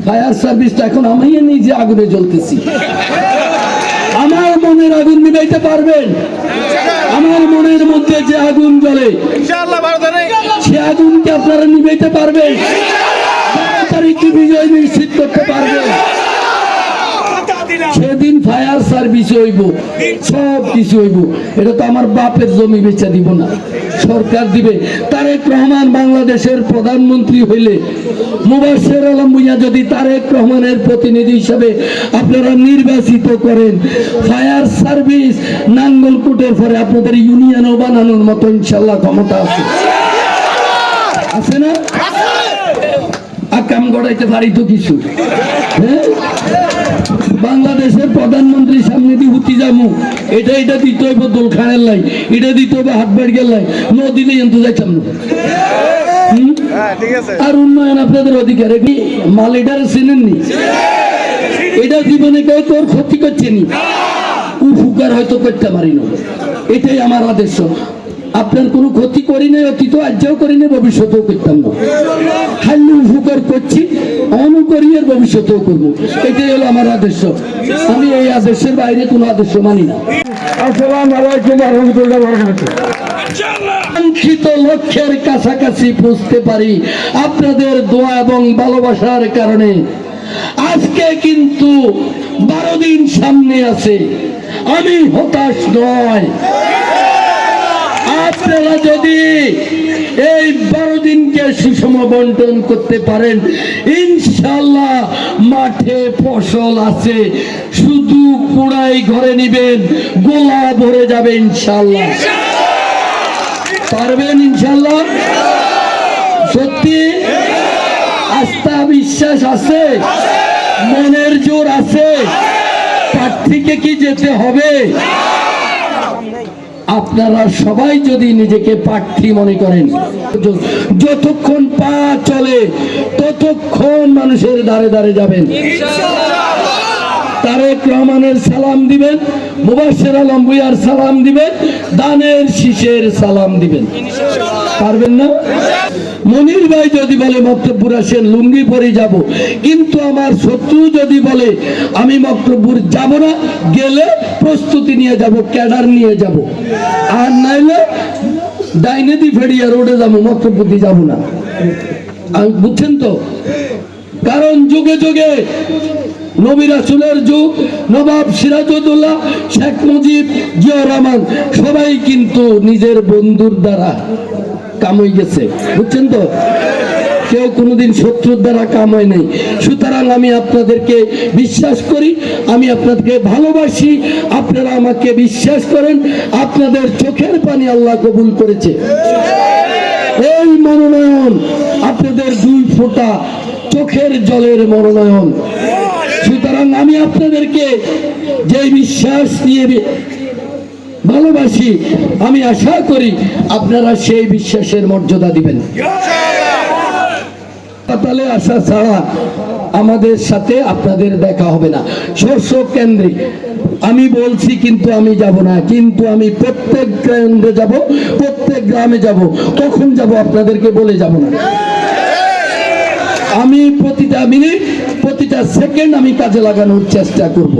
Fire সার্ভিসটা এখন আমি নিজে আগুনে জ্বলতেছি। আমার মনের আগুন নিভাইতে পারবেন? আমার মনের মধ্যে যে আগুন জ্বলে সে আগুনকে আপনারা নিভাইতে পারবেন? তারিখে বিজয় নিশ্চিত করতে পারবেন? সেদিন ফায়ার সার্ভিস হইব, সব কিছু হইব। এটা তো আমার বাপের জমি বেচা দিব না, সরকার দিবে। তারেক রহমান বাংলাদেশের প্রধানমন্ত্রী হইলে মুবাশ্বের আলম ভূঁইয়া যদি তারেক রহমানের প্রতিনিধি হিসাবে আপনারা নির্বাচিত করেন, ফায়ার সার্ভিস নাঙ্গলকোটের পরে আপনাদের ইউনিয়নও বানানোর মতো ইনশাল্লাহ ক্ষমতা আছে, আছে না? আকাম গড়াইতে পারি তো কিছু। হ্যাঁ, বাংলাদেশের প্রধানমন্ত্রীর সামনে দিয়ে হুতি যাবো, এটা দিতে হইব দোল খানের লাই, এটা দিতে হবে হাট বাড়ির লাই, নদীতে এত যাইতাম না। আর উন্নয়ন আপনাদের অধিকারে কি মাল এটার চেনেননি? এটা জীবনে কেউ তোর ক্ষতি করছে নি, উপকার হয়তো করতে পারি না। এটাই আমার আদর্শ। আপনার কোনো ক্ষতি করি নাই, অতীত আজও করি নাই, ভবিষ্যতেও করতাম না। খালি উপকার করছি, অনুকরি আর ভবিষ্যতেও করবো। এটাই হলো আমার আদর্শ। আমি এই আদর্শের বাইরে কোনো আদর্শ মানি না। আসসালামু আলাইকুম ওয়া রাহমাতুল্লাহি ওয়া বারাকাতুহু। কাঙ্ক্ষিত লক্ষ্যের কাছাকাছি পৌঁছতে পারি আপনাদের দোয়া এবং ভালোবাসার কারণে। আজকে কিন্তু 12 দিন সামনে আছে, আমি হতাশ নয়। আপনারা যদি এই 12 দিনকে সুষম বন্টন করতে পারেন, ইনশাআল্লাহ মাঠে ফসল আছে, শুধু কুড়াই ঘরে নিবেন, গোলা ভরে যাবে ইনশাআল্লাহ। পারবেন ইনশাআল্লাহ? সত্যি আস্থা বিশ্বাস আছে, মনের জোর আছে? প্রার্থীকে কি যেতে হবে? আপনারা সবাই যদি নিজেকে প্রার্থী মনে করেন, যতক্ষণ পা চলে ততক্ষণ মানুষের দ্বারে দ্বারে যাবেন। তারেক রহমানের সালাম দিবেন, মুবাশ্বের আলম ভূঁইয়ার সালাম দিবেন, দানের শীষের সালাম দিবেন। পারবেন না? মনির ভাই যদি বলে মক্তবপুর আসেন, লুঙ্গি পরে যাব, কিন্তু আমার শত্রু যদি বলে আমি মক্তবপুর যাব না, গেলে প্রস্তুতি নিয়ে যাব, ক্যাডার নিয়ে যাব, আর নাইলে ডাইনেদি ফেরিয়া রোডে যাবো, মক্তবপুর দিয়ে যাবো না। বুঝছেন তো? কারণ যুগে যুগে নবী রাসূলের যুগ, নবাব সিরাজউদ্দৌলা, শেখ মুজিব, জিয়াউর রহমান সবাই কিন্তু নিজের বন্ধুর দ্বারা কাম হয়ে গেছে। বুঝছেন তো? কেউ কোনোদিন শত্রুর দ্বারা কাম হয় নাই। সুতরাং আমি আপনাদেরকে বিশ্বাস করি, আমি আপনাদেরকে ভালোবাসি, আপনারা আমাকে বিশ্বাস করেন। আপনাদের চোখের পানি আল্লাহ কবুল করেছে। এই মনোনয়ন আপনাদের 2 ফোঁটা চোখের জলের মনোনয়ন। সুতরাং আমি আপনাদেরকে যে বিশ্বাস নিয়ে ভালোবাসি, আমি আশা করি আপনারা সেই বিশ্বাসের মর্যাদা দিবেন। হাসপাতালে আসা ছাড়া আমাদের সাথে আপনাদের দেখা হবে না। শস্য কেন্দ্রে আমি বলছি, কিন্তু আমি যাব না, কিন্তু আমি প্রত্যেক কেন্দ্রে যাব, প্রত্যেক গ্রামে যাব। কখন যাব আপনাদেরকে বলে যাব না। আমি প্রতিটা মিনিট, প্রতিটা সেকেন্ড আমি কাজে লাগানোর চেষ্টা করব।